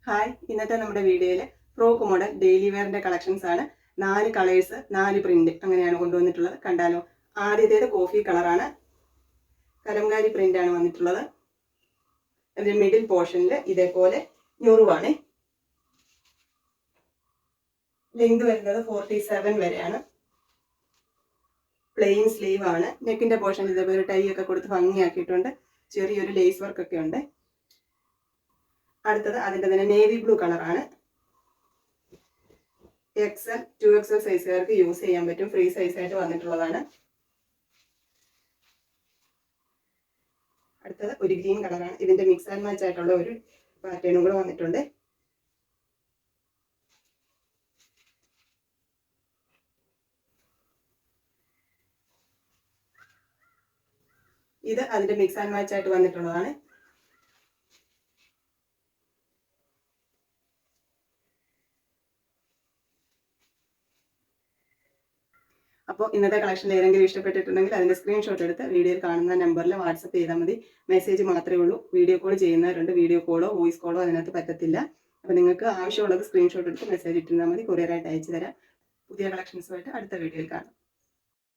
Hi, ഇന്നത്തെ നമ്മുടെ വീഡിയോയിൽ ഫ്രോക്ക് മോഡൽ ഡെയിലി വെയറിന്റെ കളക്ഷൻസ് ആണ്. 4 കളേഴ്സ് 4 പ്രിന്റ് അങ്ങനെയാണ് കൊണ്ടുവന്നിട്ടുള്ളത്. കണ്ടാലോ? ആദ്യത്തേത് കോഫി കളറാണ്, കലംകാരി പ്രിന്റ് ആണ് വന്നിട്ടുള്ളത്. അതിന്റെ മിഡിൽ പോർഷനിൽ ഇതേപോലെ ഞുറുവാണ്. ലെങ്ത് വരുന്നത് 47 വരെയാണ്. പ്ലെയിൻ സ്ലീവ് ആണ്. നെക്കിന്റെ പോർഷൻ ഇതേപോലെ ടൈ ഒക്കെ കൊടുത്ത് ഭംഗിയാക്കിയിട്ടുണ്ട്. ചെറിയൊരു ലേസ് വർക്ക് ഒക്കെ ഉണ്ട്. അടുത്തത് അതിന്റെ തന്നെ നേവി ബ്ലൂ കളറാണ്. XL 2XL സൈസുകാർക്ക് യൂസ് ചെയ്യാൻ പറ്റും. ഫ്രീ സൈസ് ആയിട്ട് വന്നിട്ടുള്ളതാണ്. അടുത്തത് ഒരു ഗ്രീൻ കളറാണ്. ഇതിന്റെ മിക്സ് ആൻഡ് മാച്ച് ആയിട്ടുള്ള ഒരു പാറ്റേണും കൂടെ വന്നിട്ടുണ്ട്. ഇത് അതിന്റെ മിക്സ് ആൻഡ് മാച്ച് ആയിട്ട് വന്നിട്ടുള്ളതാണ്. അപ്പോൾ ഇന്നത്തെ കളക്ഷൻ ഏതെങ്കിലും ഇഷ്ടപ്പെട്ടിട്ടുണ്ടെങ്കിൽ അതിന്റെ സ്ക്രീൻഷോട്ട് എടുത്ത് വീഡിയോയിൽ കാണുന്ന നമ്പറിൽ വാട്സപ്പ് ചെയ്താൽ മതി. മെസ്സേജ് മാത്രമേ ഉള്ളൂ. വീഡിയോ കോൾ ചെയ്യുന്നവരുണ്ട്. വീഡിയോ കോളോ വോയിസ് കോളോ അതിനകത്ത് പറ്റത്തില്ല. അപ്പോൾ നിങ്ങൾക്ക് ആവശ്യമുള്ളത് സ്ക്രീൻഷോട്ട് എടുത്ത് മെസ്സേജ് ഇട്ടിരുന്നാൽ മതി. കൊറിയറായിട്ട് അയച്ചു തരാം. പുതിയ കളക്ഷൻസുമായിട്ട് അടുത്ത വീഡിയോയിൽ കാണാം.